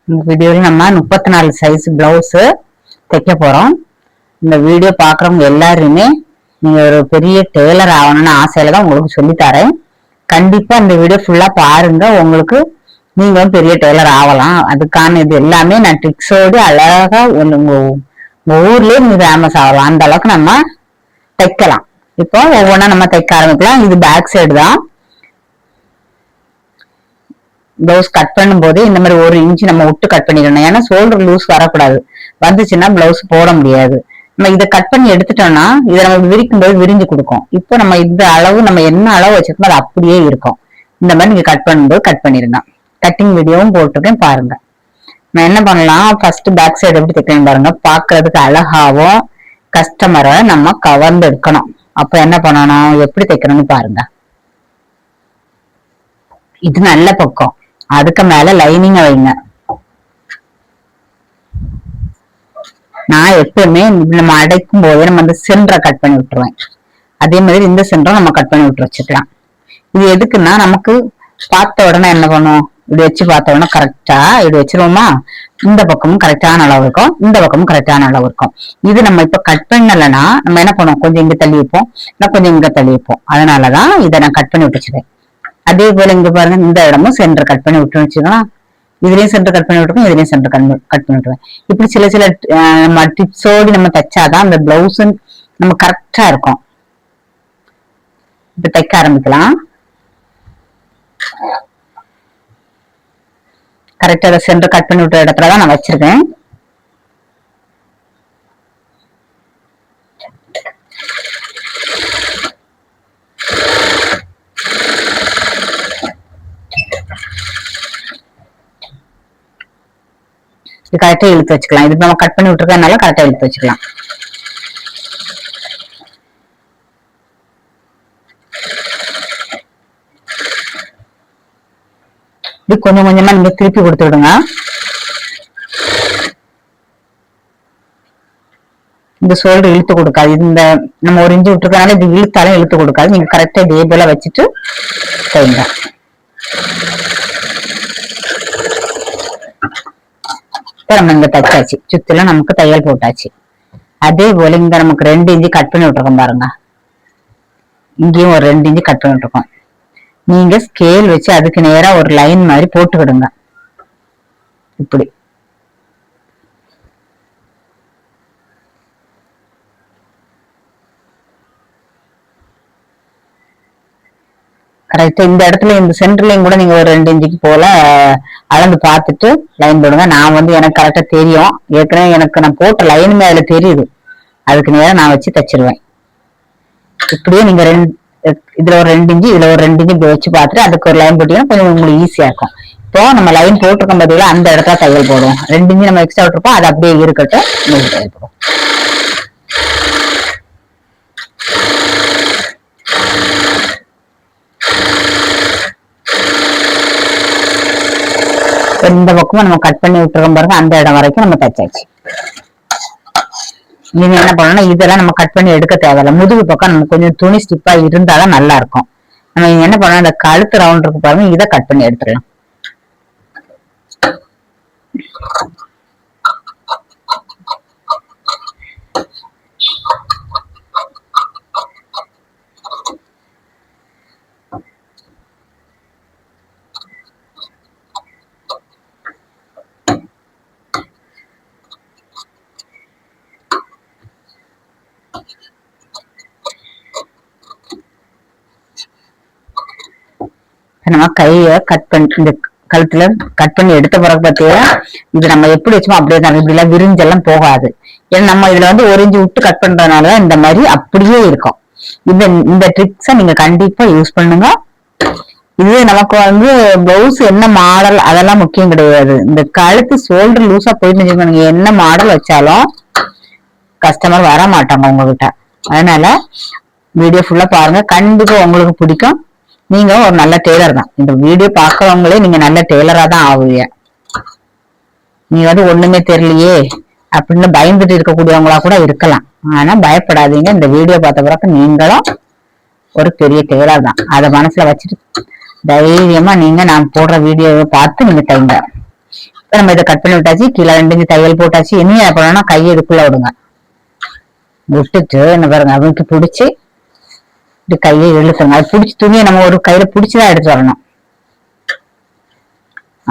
இந்த வீடியோல நம்ம 34 சைஸ் பிளவுஸ் தைக்க போறோம். இந்த வீடியோ பாக்குறவங்க எல்லாருமே நீங்க ஒரு பெரிய டெய்லர் ஆகணும்னு ஆசையில தான் உங்களுக்கு சொல்லி தரேன். கண்டிப்பா இந்த வீடியோ ஃபுல்லா பாருங்க, உங்களுக்கு நீங்களும் பெரிய டெய்லர் ஆகலாம். அதுக்கான இது எல்லாமே நான் ட்ரிக்ஸோடு அழகா உங்க ஊர்லயே நீங்க ஃபேமஸ் ஆகலாம். அந்த அளவுக்கு நம்ம தைக்கலாம். இப்போ ஒவ்வொன்றா நம்ம தைக்க ஆரம்பிக்கலாம். இது பேக் சைடு தான். பிளவுஸ் கட் பண்ணும் போது இந்த மாதிரி 1 இன்ச் நம்ம விட்டு கட் பண்ணிடணும். ஏன்னா ஷோல்டர் லூஸ் வரக்கூடாது. வந்துச்சுன்னா பிளவுஸ் போட முடியாது. நம்ம இதை கட் பண்ணி எடுத்துட்டோம்னா இதை நம்ம விரிக்கும் போது விரிஞ்சு கொடுக்கும். இப்போ நம்ம இந்த அளவு நம்ம என்ன அளவு வச்சிருக்கோம் அது அப்படியே இருக்கும். இந்த மாதிரி நீங்க கட் பண்ணும்போது கட் பண்ணிருங்க. கட்டிங் வீடியோவும் போட்டிருக்கேன் பாருங்க. நம்ம என்ன பண்ணலாம், ஃபர்ஸ்ட் பேக் சைடு எப்படி தைக்கணும் பாருங்க. பாக்குறதுக்கு அழகாவும் கஸ்டமரை நம்ம கவர்ந்து எடுக்கணும். அப்ப என்ன பண்ணணும், எப்படி தைக்கணும்னு பாருங்க. இது நல்ல பக்கம், அதுக்கு மேல லைனிங்க வைங்க. நான் எப்பவுமே நம்ம அடைக்கும் போது நம்ம அந்த சென்டரை கட் பண்ணி விட்டுருவேன். அதே மாதிரி இந்த சென்டரை நம்ம கட் பண்ணி விட்டு வச்சுக்கலாம். இது எதுக்குன்னா நமக்கு பார்த்த உடனே என்ன பண்ணும், இப்படி வச்சு பார்த்த உடனே கரெக்டா இப்படி வச்சிருவோமா, இந்த பக்கமும் கரெக்டான அளவு இருக்கும், இந்த பக்கமும் கரெக்டான அளவு இருக்கும். இது நம்ம இப்ப கட் பண்ணலைன்னா நம்ம என்ன பண்ணுவோம், கொஞ்சம் இங்க தள்ளி வைப்போம், இல்லை கொஞ்சம் இங்க தள்ளி வைப்போம். அதனாலதான் இதை நான் கட் பண்ணி விட்டுச்சுவேன். அதே போல இங்க பாருங்க, இந்த இடமும் சென்டர் கட் பண்ணி விட்டு வச்சுக்கலாம். இதுலயும் சென்டர் கட் பண்ணி விட்டுருக்கோம், இதுலயும் சென்டர் கட் பண்ணி விட்டுருவேன். இப்படி சில சில நம்ம டிப்ஸோடு நம்ம தைச்சாதான் அந்த பிளவுஸ் நம்ம கரெக்டா இருக்கும். இப்ப தைக்க ஆரம்பிக்கலாம். கரெக்டா அதை சென்டர் கட் பண்ணி விட்ட இடத்துலதான் நான் வச்சிருக்கேன். இது கரெக்டா இழுத்து வச்சுக்கலாம். இது நம்ம கட் பண்ணி விட்டுருக்கனால கரெக்டா இழுத்து வச்சுக்கலாம். இது கொஞ்சம் கொஞ்சமா நீங்க திருப்பி கொடுத்து விடுங்க. இந்த ஷோல்டர் இழுத்து கொடுக்காது. இந்த நம்ம 1 இன்ச்சு விட்டுருக்கனால இது இழுத்தாலும் இழுத்து கொடுக்காது. நீங்க கரெக்டா இதே போல வச்சுட்டு தைங்க. நம்ம இங்க தைச்சாச்சு, சுத்தில நமக்கு தையல் போட்டாச்சு. அதே போல இங்க நமக்கு 2 இன்ச்சு கட் பண்ணி விட்டுருக்கோம் பாருங்க. இங்கேயும் ஒரு 2 இன்ச்சு கட் பண்ணி விட்டுருக்கோம். நீங்க ஸ்கேல் வச்சு அதுக்கு நேரா ஒரு லைன் மாதிரி போட்டுக்கிடுங்க. இப்படி கரெக்டா இந்த இடத்துல இந்த சென்டர்லயும் கூட நீங்க ஒரு 2 இன்ச்சுக்கு போல அளந்து பார்த்துட்டு லைன் போடுங்க. நான் எனக்கு கரெக்டா தெரியும், ஏற்கனவே நான் போட்ட லைனுமே அதுல தெரியுது. அதுக்கு நேரம் நான் வச்சு தச்சிருவேன். இப்படியே நீங்க இதுல ஒரு 2 இன்ச்சு இதுல ஒரு 2 இன்ச்சு இப்படி வச்சு பார்த்துட்டு அதுக்கு ஒரு லைன் போட்டீங்கன்னா கொஞ்சம் உங்களுக்கு ஈஸியா இருக்கும். இப்போ நம்ம லைன் போட்டிருக்கும் பார்த்தீங்களா, அந்த இடத்துல தையல் போடுவோம். 2 இன்ச்சு நம்ம எக்ஸ்ட்ரா விட்டுருப்போம், அது அப்படியே இருக்கட்டும். தையல் போடுவோம். இந்த பக்கமும் நம்ம கட் பண்ணி விட்டுருக்கோம் பாருங்க, அந்த இடம் வரைக்கும் நம்ம தைச்சாச்சு. நீங்க என்ன பண்ணணும், இதெல்லாம் நம்ம கட் பண்ணி எடுக்க தேவையில்ல. முதுகு பக்கம் நம்ம கொஞ்சம் துணி ஸ்டிப்பா இருந்தாதான் நல்லா இருக்கும். நம்ம என்ன பண்ணணும், இந்த கழுத்து ரவுண்ட் இருக்கு பாருங்க, இதை கட் பண்ணி எடுத்துடலாம். நம்ம கைய கட் பண்ணி இந்த கழுத்துல கட் பண்ணி எடுத்த பிறகு பார்த்தீங்கன்னா இது நம்ம எப்படி வச்சோமோ அப்படியே தான், இப்படி எல்லாம் விரிஞ்செல்லாம் போகாது. ஏன்னா நம்ம இதுல 1 இன்ச்சு விட்டு கட் பண்றதுனாலதான் இந்த மாதிரி அப்படியே இருக்கும். இந்த ட்ரிக்ஸை நீங்க கண்டிப்பா யூஸ் பண்ணுங்க. இது நமக்கு பிளவுஸ் என்ன மாடல் அதெல்லாம் முக்கியம் கிடையாது. இந்த கழுத்து ஷோல்டர் லூசா போயிட்டு நீங்க என்ன மாடல் வச்சாலும் கஸ்டமர் வர மாட்டாங்க உங்ககிட்ட. அதனால வீடியோ ஃபுல்லா பாருங்க, கண்டிப்பா உங்களுக்கு பிடிக்கும். நீங்க ஒரு நல்ல டெய்லர் தான். இந்த வீடியோ பாக்குறவங்களே நீங்க நல்ல டெய்லரா தான் ஆகுவீங்க. நீங்க ஒண்ணுமே தெரியலையே அப்படின்னு பயந்துட்டு இருக்கக்கூடியவங்களா கூட இருக்கலாம். ஆனா பயப்படாதீங்க, இந்த வீடியோ பார்த்த பிறகு நீங்களும் ஒரு பெரிய டெய்லர் தான். அதை மனசுல வச்சுட்டு தைரியமா நீங்க நான் போடுற வீடியோவை பார்த்து நீங்க தைங்க. நம்ம இதை கட் பண்ணி விட்டாச்சு, கீழே 2 இன்ச்சு தையல் போட்டாச்சு. இனி என்ன பண்ணணும்னா கையை இதுக்குள்ள விடுங்க, விட்டுட்டு என்ன பாருங்க அவனுக்கு பிடிச்சி இப்படி கையை இழுத்துங்க. அது பிடிச்சி துணியை நம்ம ஒரு கையில பிடிச்சுதான் எடுத்து வரணும்,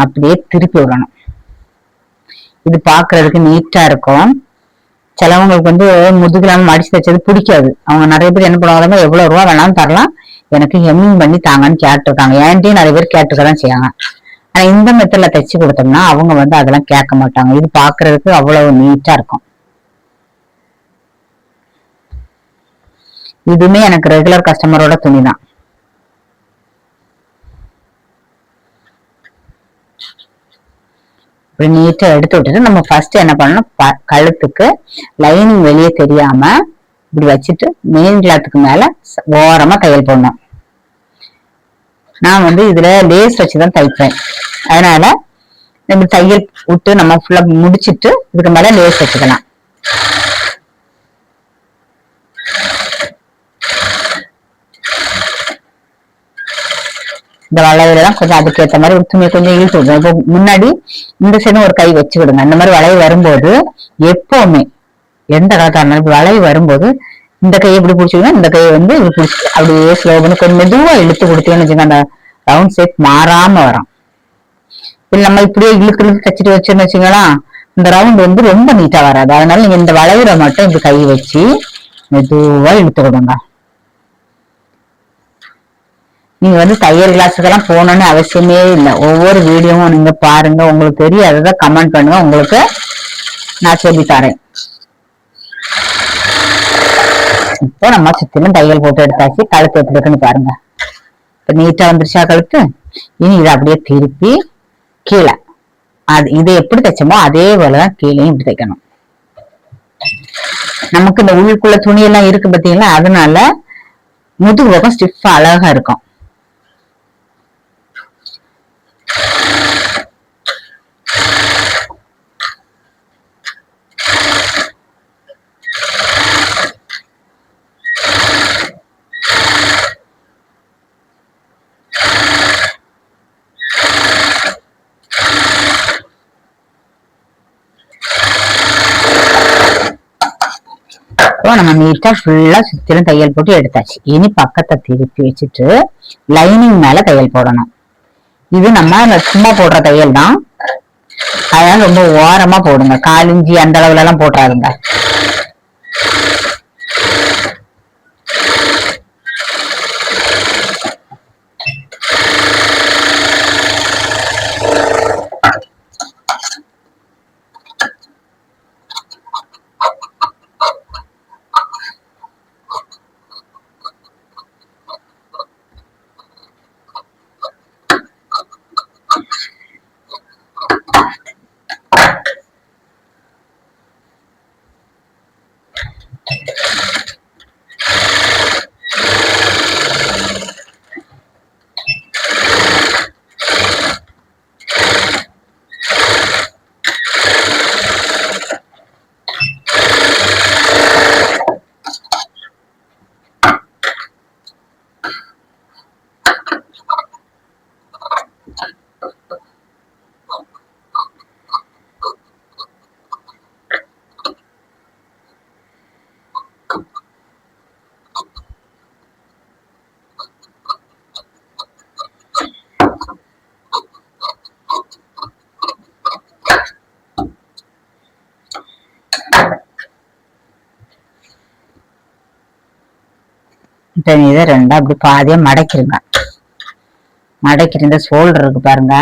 அப்படியே திருப்பி விடணும். இது பாக்குறதுக்கு நீட்டா இருக்கும். சிலவங்களுக்கு வந்து முதுகுலாம் மடிச்சு தைச்சது பிடிக்காது. அவங்க நிறைய பேர் என்ன பண்ணுவாங்க, எவ்வளவு ரூபா வேணாலும் தரலாம், எனக்கு ஹெம்மிங் பண்ணி தாங்கன்னு கேட்டுருக்காங்க. ஏன்ட்டையும் நிறைய பேர் கேட்டுக்கதான் செய்யாங்க. ஆனா இந்த மெத்தட்ல தைச்சு கொடுத்தோம்னா அவங்க வந்து அதெல்லாம் கேட்க மாட்டாங்க. இது பாக்குறதுக்கு அவ்வளவு நீட்டா இருக்கும். இதுவுமே எனக்கு ரெகுலர் கஸ்டமரோட துணி தான். இப்படி நீட்டா எடுத்து விட்டுட்டு நம்ம ஃபர்ஸ்ட் என்ன பண்ணணும், கழுத்துக்கு லைனிங் வெளியே தெரியாம இப்படி வச்சுட்டு மெயின் கிளாத்துக்கு மேல ஓரமா தையல் போடணும். நான் வந்து இதுல லேஸ் வச்சுதான் தைப்பேன், அதனால நம்ம தையல் விட்டு நம்ம ஃபுல்லா முடிச்சிட்டு இதுக்கு மேல லேஸ் வச்சுக்கலாம். இந்த வளைவுல எல்லாம் கொஞ்சம் அதுக்கேற்ற மாதிரி துணியை கொஞ்சம் இழுத்து விடுங்க. இப்போ முன்னாடி இந்த சைடும் ஒரு கை வச்சு விடுங்க. இந்த மாதிரி வளைவு வரும்போது எப்பவுமே எந்த காலத்தா இருந்தாலும் வளைவு வரும்போது இந்த கையை இப்படி பிடிச்சிக்கணும், இந்த கையை வந்து இப்படி பிடிச்சி அப்படியே ஸ்லோ பண்ணி கொஞ்சம் மெதுவா இழுத்து கொடுத்தீங்கன்னு வச்சுக்கோங்க, அந்த ரவுண்ட் ஷேப் மாறாம வரும். இல்ல நம்ம இப்படியே இழுத்து இழுத்து தச்சுட்டு வச்சோன்னு வச்சுங்களா, இந்த ரவுண்ட் வந்து ரொம்ப நீட்டா வராது. அதனால நீங்க இந்த வளைவுல மட்டும் இந்த கையை வச்சு மெதுவா இழுத்து கொடுங்க. நீங்க வந்து தையல் கிளாஸுக்கெல்லாம் போகணும்னு அவசியமே இல்லை. ஒவ்வொரு வீடியோவும் நீங்க பாருங்க, உங்களுக்கு தெரியாததை கமெண்ட் பண்ணுங்க, உங்களுக்கு நான் சொல்லி தரேன். இப்போ நம்ம சுத்திலும் தையல் போட்டு எடுத்தாச்சு. கழுத்து எப்படி இருக்குன்னு பாருங்க. இப்ப நீட்டா வந்துருச்சா கழுத்து. இனி இதை அப்படியே திருப்பி கீழே இதை எப்படி தைச்சோமோ அதே போலதான் கீழே இப்படி தைக்கணும். நமக்கு இந்த உள்ளுக்குள்ள துணியெல்லாம் இருக்கு பாத்தீங்களா, அதனால முதுகு பக்கம் ஸ்டிஃபா அழகா இருக்கும். நம்ம நீட்டா ஃபுல்லா சுத்திலும் தையல் போட்டு எடுத்தாச்சு. இனி பக்கத்தை திருப்பி வச்சுட்டு லைனிங் மேல தையல் போடணும். இது நம்ம சும்மா போடுற தையல் தான், அதனால ரொம்ப ஓரமா போடுங்க, 1/4 இன்ச்சு அந்த அளவுல எல்லாம் போட்டுறாருங்க. இதை ரெண்டா அப்படி பாதியா மடக்கிருங்க. மடக்கிட்டு இந்த ஷோல்டர் இருக்கு பாருங்க,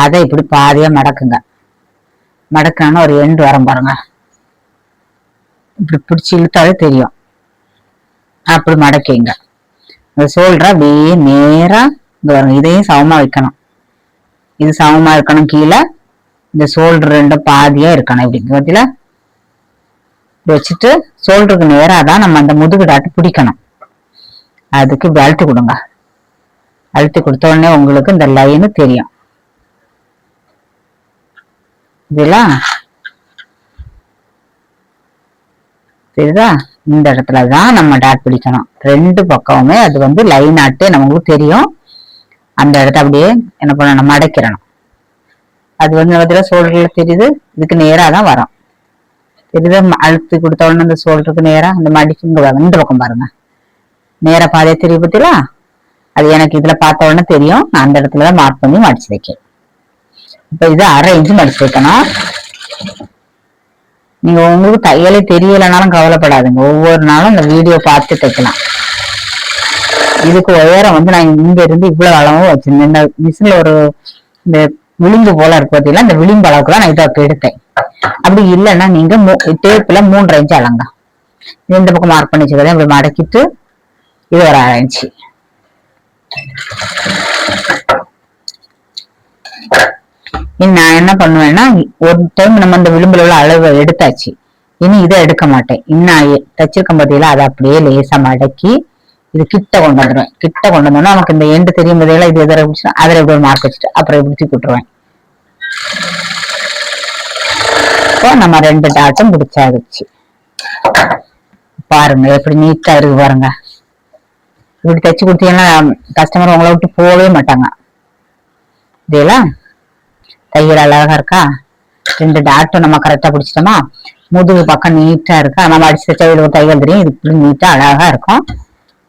அதை இப்படி பாதியா மடக்குங்க. மடக்கணும்னா ஒரு எண்டு வரம் பாருங்க, இப்படி பிடிச்சி இழுத்தாலே தெரியும். அப்படி மடக்கிங்க. இந்த ஷோல்டரை அப்படியே நேரா இங்க வரும். இதையும் சமமா வைக்கணும், இது சமமா இருக்கணும். கீழே இந்த ஷோல்டர் ரெண்டும் பாதியா இருக்கணும். இப்படி பார்த்தீங்களா, வச்சுட்டு ஷோல்டருக்கு நேரா தான் நம்ம அந்த முதுகு டாட்டு பிடிக்கணும். அதுக்கு இப்படி அழுத்தி கொடுங்க. அழுத்தி கொடுத்த உடனே உங்களுக்கு இந்த லைனு தெரியும். இதெல்லாம் தெரியுதா, இந்த இடத்துலதான் நம்ம டாட் பிடிக்கணும். 2 பக்கமுமே அது வந்து லைன் ஆட்டு நமக்கு தெரியும். அந்த இடத்த அப்படியே என்ன பண்ணணும், மடக்கிறணும். அது வந்து பார்த்தீங்கன்னா ஷோல்டர்ல தெரியுது, இதுக்கு நேரா தான் வரும். தெரியுது, அழுத்து கொடுத்த உடனே அந்த ஷோல்டருக்கு நேரா அந்த மடிச்சு இந்த பக்கம் பாருங்க, நேரா பாதையை தெரிய பத்திலாம். அது எனக்கு இதுல பார்த்த உடனே தெரியும். நான் அந்த இடத்துலதான் மார்க் பண்ணி மடிச்சு வைக்கேன். இப்ப இது 1/2 இன்ச்சு மடிச்சு வைக்கணும். நீங்க உங்களுக்கு தையலே தெரியலனாலும் கவலைப்படாதுங்க, ஒவ்வொரு நாளும் இந்த வீடியோ பார்த்து தைக்கலாம். இதுக்கு உயரம் வந்து நான் இங்க இருந்து இவ்வளவு அளவும் வச்சிருந்தேன். இந்த மிஷின்ல ஒரு இந்த விளிம்பு போல இருக்கு பார்த்தீங்களா, இந்த விளிம்பு அளவுக்கு தான் நான் இதை எடுத்தேன். அப்படி இல்லைன்னா நீங்க டேப்ல 3/2 இன்ச்சு அளங்க. இந்த பக்கம் மார்க் பண்ணி வச்சுக்கிறேன். இப்படி மடக்கிட்டு இது ஒரு 1/2 இன்ச்சு. நான் என்ன பண்ணுவேன்னா, ஒரு டைம் நம்ம இந்த விளிம்புல உள்ள அளவு எடுத்தாச்சு, இனி இதை எடுக்க மாட்டேன். இன்னும் தச்சிருக்க பார்த்தீங்களா, அதை அப்படியே லேசா மடக்கி இது கிட்ட கொண்டு வந்துடுவேன். கிட்ட கொண்டு வந்தோம்னா நமக்கு இந்த எண்டு தெரியும் போதெல்லாம் இது எதிர பிடிச்சா அதில் எப்படி மார்க் வச்சுட்டு அப்புறம் எப்படி தூக்கி விட்டுருவேன். இப்போ நம்ம 2 டாட்டும் பிடிச்சாச்சு. பாருங்க எப்படி நீட்டா இருக்கு பாருங்க. இப்படி தைச்சு கொடுத்தீங்கன்னா கஸ்டமர் உங்களை விட்டு போகவே மாட்டாங்க. இதெல்லாம் தையல் அழகா இருக்கா. 2 டாட்டும் நம்ம கரெக்டா பிடிச்சிட்டோமா, முதுகு பக்கம் நீட்டா இருக்கா. நம்ம அடிச்சு தைச்சா இது ஒரு தையல் தெரியும், இது இப்படி நீட்டா அழகா இருக்கும்.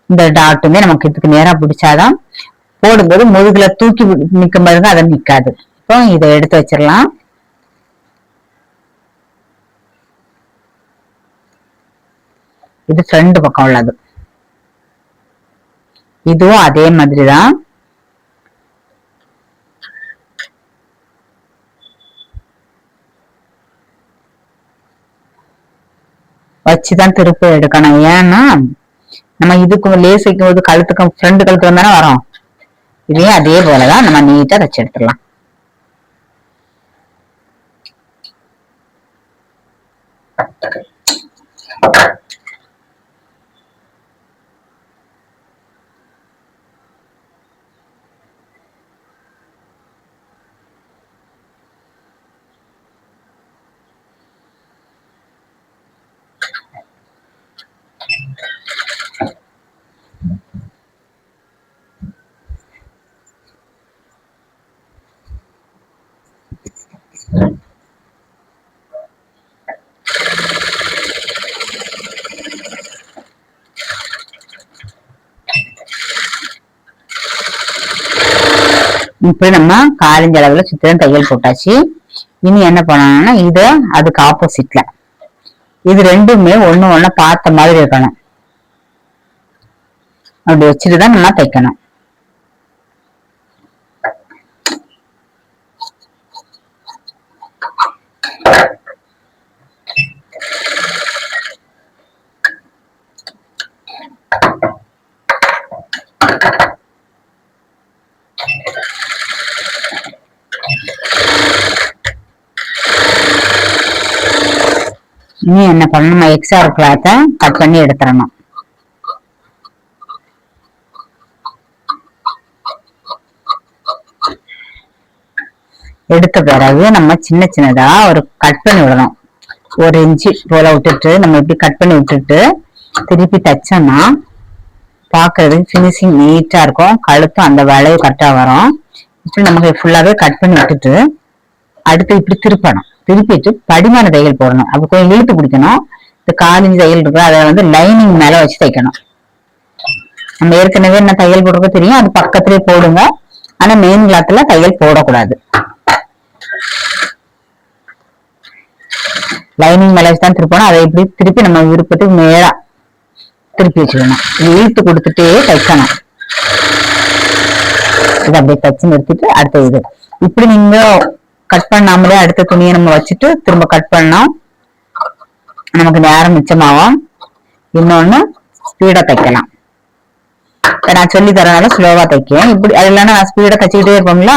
இந்த டாட்டுமே நமக்கு இதுக்கு நேரா பிடிச்சாதான் போடும்போது முதுகுல தூக்கி நிக்கும் பாருங்க, அதை நிக்காது. இப்போ இதை எடுத்து வச்சிடலாம். இது ஃப்ரண்ட் பக்கம் உள்ளது. இதுவும் அதே மாதிரிதான். வச்சுதான் திருப்பி எடுக்கணும். ஏன்னா நம்ம இதுக்கு லேசிக்கும் போது கழுத்துக்கும் ஃப்ரண்ட் கழுத்து வந்தானே வரும். இதே அதே போலதான் நம்ம நீட்டா தச்சு எடுத்துடலாம். இப்படி நம்ம 1/4 இன்ச் அளவுல சுத்திரம் தையல் போட்டாச்சு. இனி என்ன பண்ணணும்னா, இத அதுக்கு ஆப்போசிட்ல இது ரெண்டுமே ஒண்ணு ஒண்ணு பார்த்த மாதிரி இருக்கணும். அப்படி வச்சுட்டுதான் நம்ம தைக்கணும். இனி என்ன பண்ணணும், நம்ம எக்ஸ்ட்ரா கிளாத்தை கட் பண்ணி எடுத்துடணும். எடுத்த பிறகு நம்ம சின்ன சின்னதா ஒரு கட் பண்ணி விடணும். 1 இன்ச்சு போல விட்டுட்டு நம்ம இப்படி கட் பண்ணி விட்டுட்டு திருப்பி தைச்சோம்னா பாக்குறதுக்கு பினிஷிங் நீட்டா இருக்கும். கழுத்தும் அந்த வளைவு கரெக்டா வரும். இப்படி நமக்கு ஃபுல்லாவே கட் பண்ணி விட்டுட்டு அடுத்து இப்படி திருப்பணும். திருப்பிட்டு படிமான தையல் போடணும். அப்ப கொஞ்சம் இழுத்து பிடிக்கணும். இந்த 1/4 இன்ச் தையல் இருக்கு, அதை வந்து லைனிங் மேல வச்சு தைக்கணும். நம்ம ஏற்கனவே என்ன தையல் போடுறப்ப தெரியும், அது பக்கத்திலே போடுங்க. ஆனா மெயின் கிளாத்ல தையல் போடக்கூடாது. லைனிங் மேல வச்சுதான் திருப்பணும். அதை இப்படி திருப்பி நம்ம விருப்பத்துக்கு மேலா திருப்பி வச்சுக்கணும். இழுத்து கொடுத்துட்டே தைக்கணும். இது அப்படியே தச்சு நிறுத்திட்டு அடுத்த இது இப்படி நீங்க கட் பண்ணாமலே அடுத்த துணியை நம்ம வச்சுட்டு திரும்ப கட் பண்ணோம், நமக்கு நேரம் மிச்சமாகும். இன்னொன்னு ஸ்பீடா தைக்கலாம். நான் சொல்லி தரனால ஸ்லோவா தைக்கேன். இப்படி அது இல்லைன்னா நான் ஸ்பீடா தைச்சுக்கிட்டே இருப்போம்ல,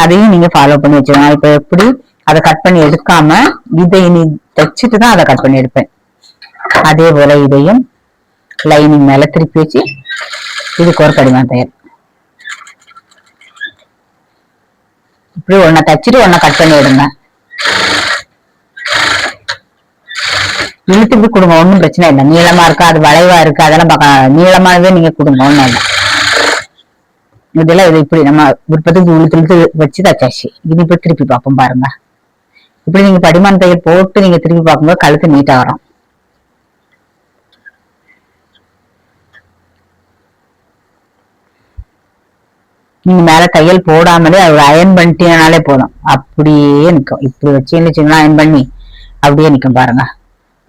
அதையும் நீங்க ஃபாலோ பண்ணி வச்சுக்கோங்க. இப்ப எப்படி அதை கட் பண்ணி எடுக்காம இதை இனி தைச்சிட்டு தான் அதை கட் பண்ணி எடுப்பேன். அதே போல இதையும் லைனிங் மேல திருப்பி வச்சு இதுக்கு ஒரு படிமான தையல். இப்படி ஒன்ன தச்சுட்டு ஒன்ன கட் பண்ணி விடுங்க. இழுத்து இப்படி கொடுங்க, ஒன்னும் பிரச்சனை இல்லை. நீளமா இருக்கா, அது வளைவா இருக்கு, அதெல்லாம் பார்க்க நீளமாவே நீங்க கொடுங்க, ஒண்ணும் இல்லை. இதெல்லாம் இது இப்படி நம்ம விருப்பத்துக்கு இழுத்து இழுத்து வச்சு தச்சாச்சு. இது இப்ப திருப்பி பார்ப்போம் பாருங்க. இப்படி நீங்க படிமான தையல் போட்டு நீங்க திருப்பி பார்க்கும்போது கழுத்து நீட்டா வரும். நீங்க மேல தையல் போடாமலே அது அயன் பண்ணிட்டீங்கனாலே போதும், அப்படியே நிற்கும். இப்படி வச்சுன்னா அயன் பண்ணி அப்படியே நிற்கும் பாருங்க.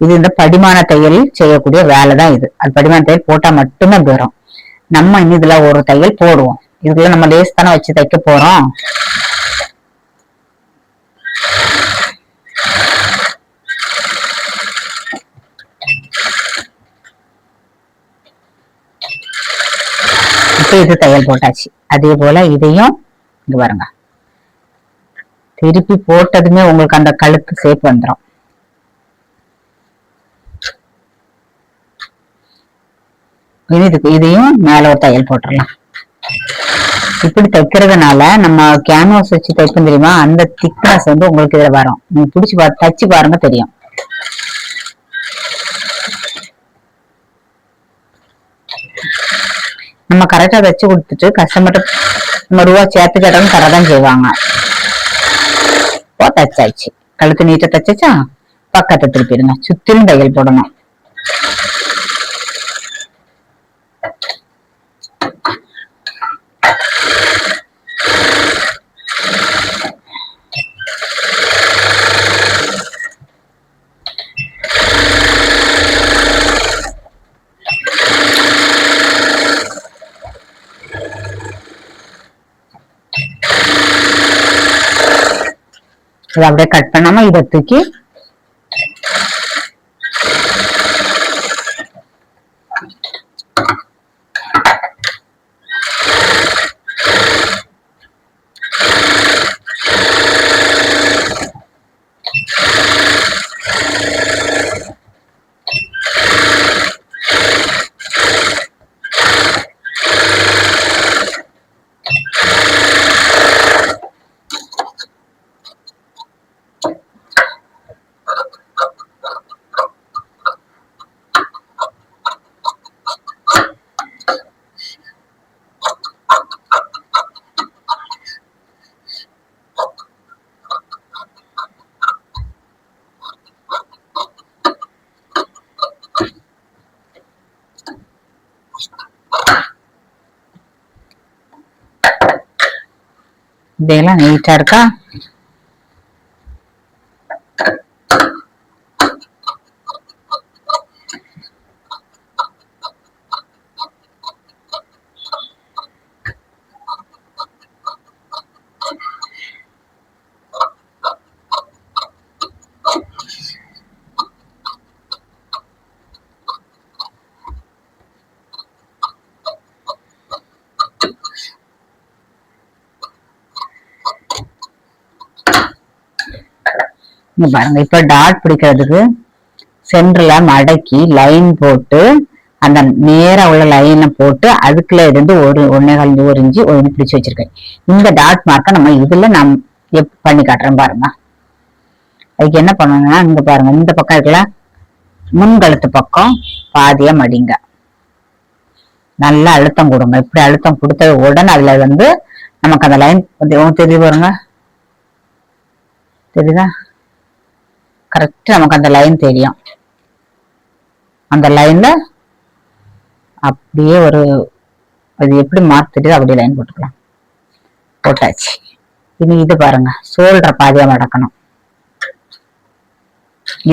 இது இந்த படிமான தையல் செய்யக்கூடிய வேலைதான் இது. அது படிமான தையல் போட்டா மட்டும்தான் வரும். நம்ம இதுல ஒரு தையல் போடுவோம். இதுக்குள்ள நம்ம லேஸ் தானே வச்சு தைக்க போறோம். இப்ப இது தையல் போட்டாச்சு. அதே போல இதையும் இங்க பாருங்க, திருப்பி போட்டதுமே உங்களுக்கு அந்த கழுத்து ஷேப் வந்துடும். இதையும் மேல ஒரு தையல் போட்டுடலாம். இப்படி தைக்கிறதுனால நம்ம கேன்வாஸ் வச்சு தைப்போம் தெரியுமா, அந்த திக்னஸ் வந்து உங்களுக்கு இதுல வரும். நீங்க பிடிச்சி தச்சு பாருங்க தெரியும். நம்ம கரெக்டா தச்சு கொடுத்துட்டு கஸ்டமர்கிட்ட நம்ம ரூபா சேர்த்து கேட்டாலும் தரதான் செய்வாங்க. தச்சாச்சு, கழுத்து நீட்டா தச்சாச்சா. பக்கத்தை திருப்பிடுங்க, சுத்திலும் தையல் போடணும். இதை அப்படியே கட் பண்ணாம இதை தூக்கி இதெல்லாம் நீட்டா இருக்கா. பாருங்க, இப்ப டாட் பிடிக்கிறதுக்கு சென்டர்ல மடக்கி லைன் போட்டு அந்த நேரா உள்ள லைனை போட்டு அதுக்குள்ள இருந்து ஒரு 1.25 இன்ச்சு பிடிச்சு வச்சிருக்கேன். இந்த டாட் மார்க்க நம்ம இதுல நான் பண்ணி காட்டுறேன் பாருங்க. அதுக்கு என்ன பண்ணணும்னா, இங்க பாருங்க, இந்த பக்கம் இருக்குல்ல, முன்கழுத்து பக்கம் பாதியா மடிங்க, நல்லா அழுத்தம் கொடுங்க. இப்படி அழுத்தம் கொடுத்த உடனே அதுல வந்து நமக்கு அந்த லைன் தெரியுது பாருங்க, தெரியுதா? கரெக்ட், நமக்கு அந்த லைன் தெரியும். அந்த லைன்ல அப்படியே ஒரு அது எப்படி மாத்திட்டு அப்படியே லைன் போட்டுக்கலாம். போட்டாச்சு. இனி இது பாருங்க, ஷோல்டர் பாதியா மடக்கணும்.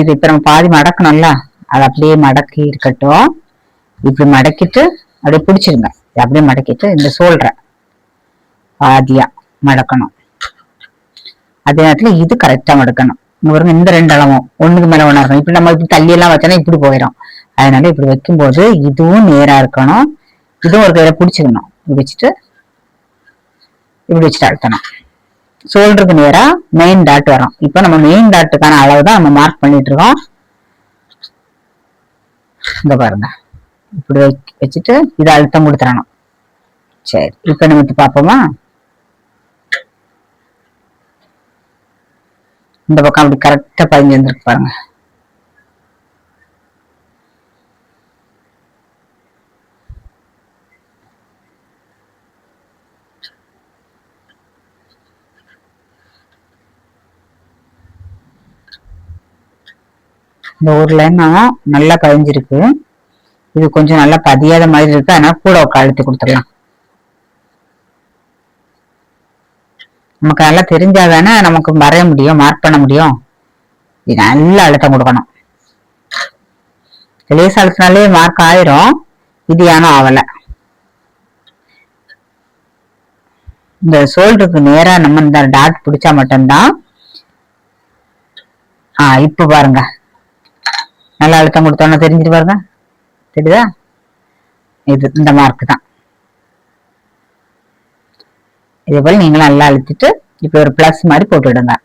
இது இப்ப நம்ம பாதி மடக்கணும்ல, அது அப்படியே மடக்கி இருக்கட்டும். இப்படி மடக்கிட்டு அப்படியே பிடிச்சிருங்க. அப்படியே மடக்கிட்டு இந்த ஷோல்டரை பாதியா மடக்கணும். அதே நேரத்துல இது கரெக்டா மடக்கணும். இந்த 2 அளவும் ஒண்ணுக்கு மேல ஒண்ணா இருக்கணும். இப்படி நம்ம இப்படி தள்ளி எல்லாம் வச்சோன்னா இப்படி போயிடும். அதனால இப்படி வைக்கும்போது இதுவும் நேரா இருக்கணும், இதுவும் ஒரு கையில பிடிச்சிக்கணும். இப்படி வச்சுட்டு இப்படி வச்சுட்டு அழுத்தணும். ஷோல்டருக்கு நேரா மெயின் டாட் வரும். இப்ப நம்ம மெயின் டாட்டுக்கான அளவு தான் நம்ம மார்க் பண்ணிட்டு இருக்கோம். இங்க பாருங்க, இப்படி வச்சுட்டு இதை அழுத்தம் கொடுத்துடணும். சரி, இப்ப நம்ம பார்ப்போமா? இந்த பக்கம் அப்படி கரெக்டா பதிஞ்சு வந்துருக்கு பாருங்க. இந்த ஒரு லைன் நல்லா பதிஞ்சிருக்கு. இது கொஞ்சம் நல்லா பதியாத மாதிரி இருக்கு, அதனால கூட அழுத்தி கொடுத்துடலாம். நமக்கு நல்லா தெரிஞ்சாதானே நமக்கு வரைய முடியும், மார்க் பண்ண முடியும். இது நல்லா அழுத்தம் கொடுக்கணும். லேசா அழுத்தினாலே மார்க் ஆயிரும். இது ஏனோ ஆகல. இந்த ஷோல்டருக்கு நேரா நம்ம இந்த டாட் பிடிச்சா மட்டும்தான். இப்ப பாருங்க, நல்லா அழுத்தம் கொடுத்தோம்னா தெரிஞ்சுட்டு பாருங்க, தெரியுதா? இது இந்த மார்க் தான். இதே போல நீங்களும் நல்லா அழுத்திட்டு இப்ப ஒரு பிளஸ் மாதிரி போட்டுடுங்க.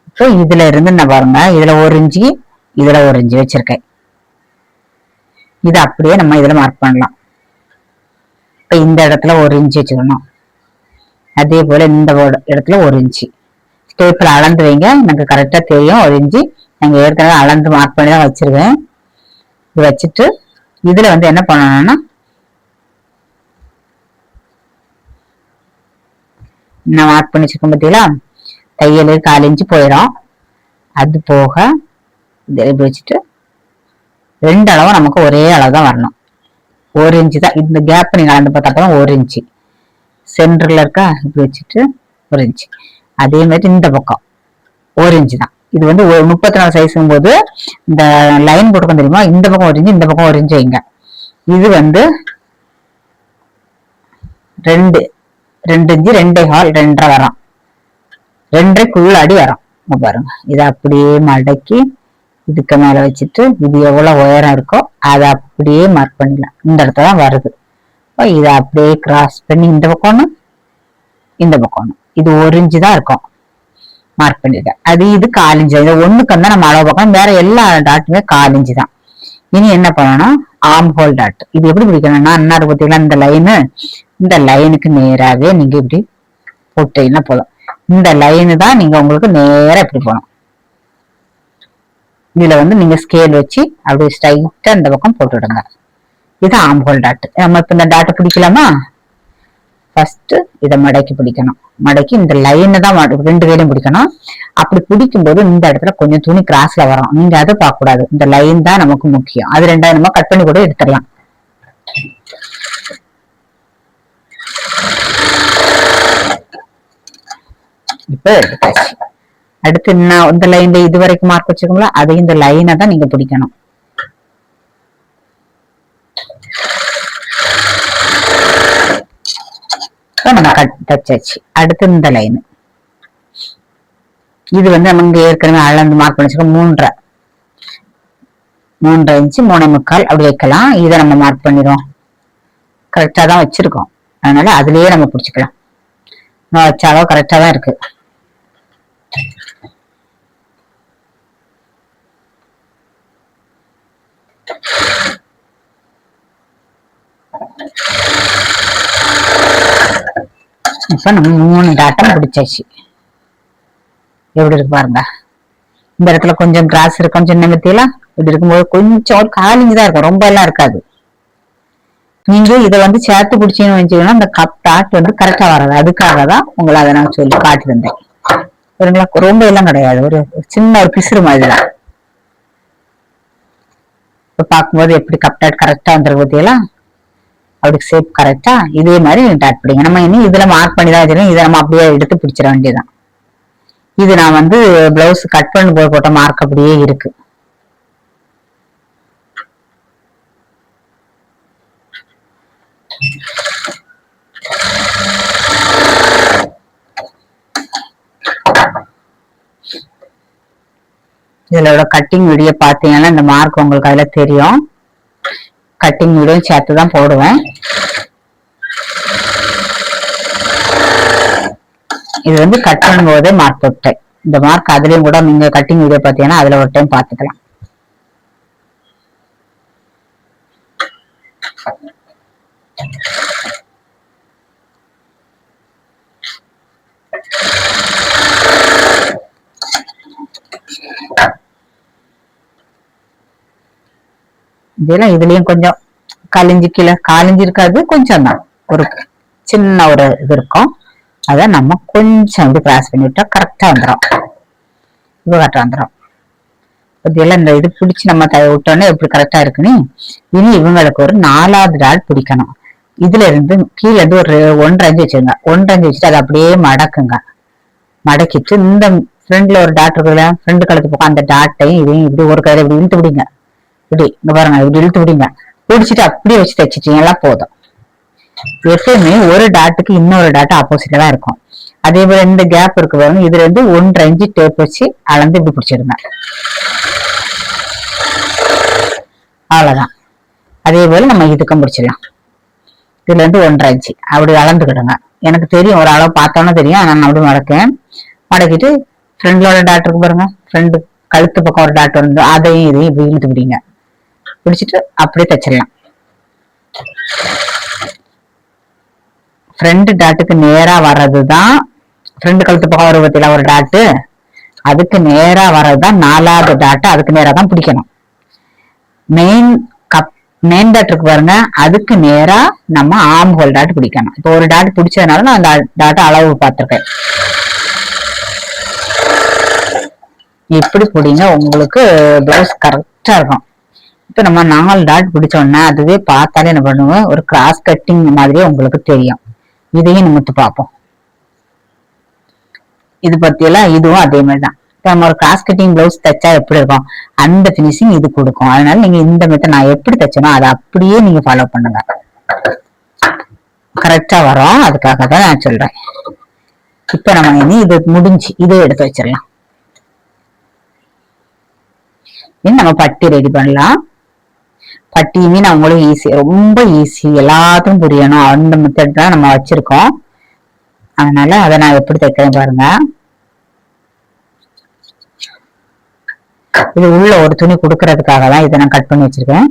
இப்போ இதுல இருந்து நான் பாருங்க, இதுல 1 இன்ச்சு, இதுல 1 இன்ச்சு வச்சிருக்கேன். இது அப்படியே நம்ம இதுல மார்க் பண்ணலாம். இப்ப இந்த இடத்துல 1 இன்ச்சு வச்சுக்கணும். அதே போல இந்த இடத்துல 1 இன்ச்சு டேப்ல அளந்து வைங்க, எனக்கு கரெக்டா தெரியும் 1 இன்ச்சு. நாங்க ஏற்கனவே அளந்து மார்க் பண்ணி தான் வச்சிருக்கேன். இது வச்சுட்டு இதுல வந்து என்ன பண்ணணும்னா, நான் மார்க் பண்ணி வச்சிருக்கேன் பார்த்தீங்களா, தையல் 1/4 இன்ச்சு போயிடும். அது போக இதை வச்சுட்டு 2 அளவும் நமக்கு ஒரே அளவு தான் வரணும். 1 இன்ச்சு தான் இந்த கேப். நீங்க அளந்து பார்த்தா 1 இன்ச்சு சென்டர்ல இருக்கா, இப்படி வச்சுட்டு 1 இன்ச்சு. அதே மாதிரி இந்த பக்கம் 1 இன்ச்சு தான். இது வந்து 34 சைஸும் போது இந்த லைன் போட்டுக்க தெரியுமா, இந்த பக்கம் 1 இன்ச்சு, இந்த பக்கம் 1 இன்ச்சு வைங்க. இது வந்து 2 இன்ச்சு 2.25 2.5 வரும். 2.5 அடி வரும். பாருங்க, இதை அப்படியே மடக்கி இதுக்கு மேல வச்சுட்டு இது எவ்வளவு உயரம் இருக்கோ அதை அப்படியே மார்க் பண்ணிடலாம். இந்த இடத்துல தான் வருது. இதை அப்படியே கிராஸ் பண்ணி இந்த பக்கம் இந்த பக்கம் இது 1 இன்ச்சு தான் இருக்கும், மார்க் பண்ணிட்டேன். அது இது 1/4 இன்ச்சு. இதை ஒண்ணுக்கு தான் நம்ம அளவு பார்க்கணும், வேற எல்லா டாட்டுமே 1/4 இன்ச்சு தான். இனி என்ன பண்ணணும், ஆர்ம் ஹோல் டாட். இது எப்படி பிடிக்கணும்னா, அன்னாரு பார்த்தீங்களா இந்த லைனு, இந்த லைனுக்கு நேராவே நீங்க இப்படி போட்டீங்கன்னா போதும். இந்த லைனு தான் நீங்க உங்களுக்கு நேரா இப்படி போகணும். இதுல வந்து நீங்க ஸ்கேல் வச்சு அப்படியே ஸ்ட்ரைட்டா இந்த பக்கம் போட்டு விடுங்க. இது ஆர்ம் ஹோல் டாட். நம்ம இப்ப இந்த டாட்டை பிடிக்கலாமா, ஃபர்ஸ்ட் இதை மடக்கி பிடிக்கணும். மடக்கி இந்த லைனை தான் 2 கையிலும் பிடிக்கணும். அப்படி பிடிக்கும் போது இந்த இடத்துல கொஞ்சம் துணி கிராஸ்ல வரும், நீங்க அதை பார்க்க கூடாது. இந்த லைன் தான் நமக்கு முக்கியம். அது 2 நம்ம கட் பண்ணி கூட எடுத்துடலாம். இப்ப எடுத்தாச்சு. அடுத்து என்ன, இந்த லைன்ல இது வரைக்கும் மார்க் வச்சுக்கோங்களா, அதை இந்த லைனை தான் நீங்க பிடிக்கணும். நம்ம தச்சாச்சு. அடுத்து இந்த லைன், இது வந்து நம்ம ஏற்கனவே அளந்து மார்க் பண்ணிச்சுக்கோம். 3.5 இன்ச்சு 3.25 அப்படி வைக்கலாம். இதை நம்ம மார்க் பண்ணிடுவோம். கரெக்டா தான் வச்சிருக்கோம், அதனால அதுலயே நம்ம பிடிச்சிக்கலாம். வச்ச அளவு கரெக்டா தான் இருக்கு. இப்ப நம்ம 3 டாட்டம் பிடிச்சாச்சு. எப்படி இருக்கு பாருங்க. இந்த இடத்துல கொஞ்சம் கிராஸ் இருக்கும், சின்ன பத்தியில இப்படி இருக்கும்போது கொஞ்சம் ஒரு 1/4 இன்ச்சு தான் இருக்கும், ரொம்ப எல்லாம் இருக்காது. நீங்க இதை வந்து சேர்த்து பிடிச்சீங்கன்னு வச்சுக்கோன்னா இந்த கப் டாட் வந்து கரெக்டா வராது. அதுக்காக தான் உங்களை அதை நான் சொல்லி காட்டியிருந்தேன். ரொம்ப எல்லாம் கிடையாது, ஒரு சின்ன ஒரு பிசுறு மாதிரிதான். இப்ப பார்க்கும்போது எப்படி கப் டாட் கரெக்டா வந்துருக்கு பத்தியெல்லாம், அப்படி ஷேப் கரெக்டா இதே மாதிரி டாட் பிடிங்க. நம்ம இனி இதுல மார்க் பண்ணி தான் வச்சிருக்கோம். இதை நம்ம அப்படியே எடுத்து பிடிச்சிட வேண்டியதுதான். இது நான் வந்து பிளவுஸ் கட் பண்ணி போட்ட மார்க் அப்படியே இருக்கு. இதோட கட்டிங் வீடியோ பாத்தீங்கன்னா இந்த மார்க் உங்களுக்கு அதுல தெரியும். கட்டிங் வீடியோ சேர்த்து தான் போடுவேன். இது வந்து கட் பண்ணும் போதே மார்க் போட்டேன். இந்த மார்க் அதுலயும் கூட நீங்க கட்டிங் வீடியோ பாத்தீங்கன்னா அதுல ஒரு டைம் பாத்துக்கலாம். இதெல்லாம் இதுலயும் கொஞ்சம் கலிஞ்சு கீழே காலிஞ்சு இருக்காது, கொஞ்சம் தான் ஒரு சின்ன ஒரு இது இருக்கும். அத நம்ம கொஞ்சம் இப்படி கிராஸ் பண்ணி விட்டா கரெக்டா வந்துடும். இப்ப கரெக்டா வந்துடும். இதெல்லாம் இந்த இது பிடிச்சி நம்ம விட்டோன்னே எப்படி கரெக்டா இருக்குன்னு. இனி இவங்களுக்கு ஒரு 4வது டாட் பிடிக்கணும். இதுல இருந்து கீழே இருந்து ஒரு 1.5 இன்ச் வச்சுருங்க. 1.5 இன்ச் வச்சுட்டு அதை அப்படியே மடக்குங்க. மடக்கிட்டு இந்த ஃப்ரெண்ட்ல ஒரு டாட் இருக்குல்ல, ஃப்ரெண்டு கழுத்து பக்கம் அந்த டாட்டையும் இதையும் இப்படி ஒரு கையில இப்படி இழுத்து விடுங்க. இப்படி இங்க பாருங்க, இப்படி இழுத்து விடுங்க. பிடிச்சிட்டு அப்படியே வச்சு தைச்சிட்டீங்களா போதும். எப்பயுமே ஒரு டாட்டுக்கு இன்னொரு டாட் ஆப்போசிட்ல தான் இருக்கும். அதே போல இந்த கேப் இருக்கு பாருங்க, இதுல இருந்து 1.5 இன்ச் டேப் வச்சு அளந்து இப்படி பிடிச்சிடுங்க. அவ்வளவுதான். அதே போல நம்ம இதுக்கும் பிடிச்சிடலாம். இதுல இருந்து 1.5 இன்ச் அப்படி அளந்துக்கிடுங்க. எனக்கு தெரியும், ஒரு அளவு பார்த்தோன்னா தெரியும். நான் அப்படி மடக்கேன். மடக்கிட்டு ஃப்ரெண்டோட டாட் இருக்கு பாருங்க, ஃப்ரெண்டு கழுத்து பக்கம் ஒரு டாட் வந்து அதையும் இதையும் இப்படி இழுத்து பிடிங்க. பிடிச்சிட்டு அப்படியே தைச்சிடலாம். ஃப்ரெண்டு டாட்டுக்கு நேரா வர்றதுதான் ஃப்ரெண்டு கழுத்து பக்கம் ஒரு பத்தில ஒரு டாட்டு, அதுக்கு நேரா வர்றதுதான் 4வது டாட்டு. அதுக்கு நேரா தான் பிடிக்கணும். மெயின் டாட் இருக்கு பாருங்க, அதுக்கு நேரா நம்ம ஆர்ம் ஹோல் டாட் பிடிக்கணும். இப்போ ஒரு டாட் பிடிச்சதுனால நான் அந்த டாட் அளவு பார்த்திருக்கேன். இப்படி பிடிங்க, உங்களுக்கு பிளவுஸ் கரெக்டா இருக்கும். இப்ப நம்ம 4 டாட் பிடிச்சோம்னா அதுவே பார்த்தாலே என்ன பண்ணுவோம், ஒரு கிராஸ் கட்டிங் மாதிரியே உங்களுக்கு தெரியும். இதையும் நிமித்து பார்ப்போம். இது பத்தியெல்லாம் இதுவும் அதே மாதிரிதான். நம்ம ஒரு கிராஸ் கட்டிங் பிளவுஸ் தைச்சா எப்படி இருக்கும், அந்த பினிஷிங் இது கொடுக்கும். அதனால நீங்க இந்த மெத்தட் நான் எப்படி தைச்சனோ அதை அப்படியே நீங்க ஃபாலோ பண்ணுங்க, கரெக்டா வரும். அதுக்காக தான் நான் சொல்றேன். இப்ப நம்ம இனி இது முடிஞ்சு இதை எடுத்து வச்சிடலாம். இனி நம்ம பட்டி ரெடி பண்ணலாம். பட்டியுமே நான் உங்களுக்கு ஈஸி, ரொம்ப ஈஸி, எல்லாத்துக்கும் புரியணும் அந்த மெத்தட் தான் நம்ம வச்சிருக்கோம். அதனால அதை நான் எப்படி தைக்கிறேன் பாருங்க. இது உள்ள ஒரு துணி கொடுக்கறதுக்காக தான் இதை நான் கட் பண்ணி வச்சிருக்கேன்.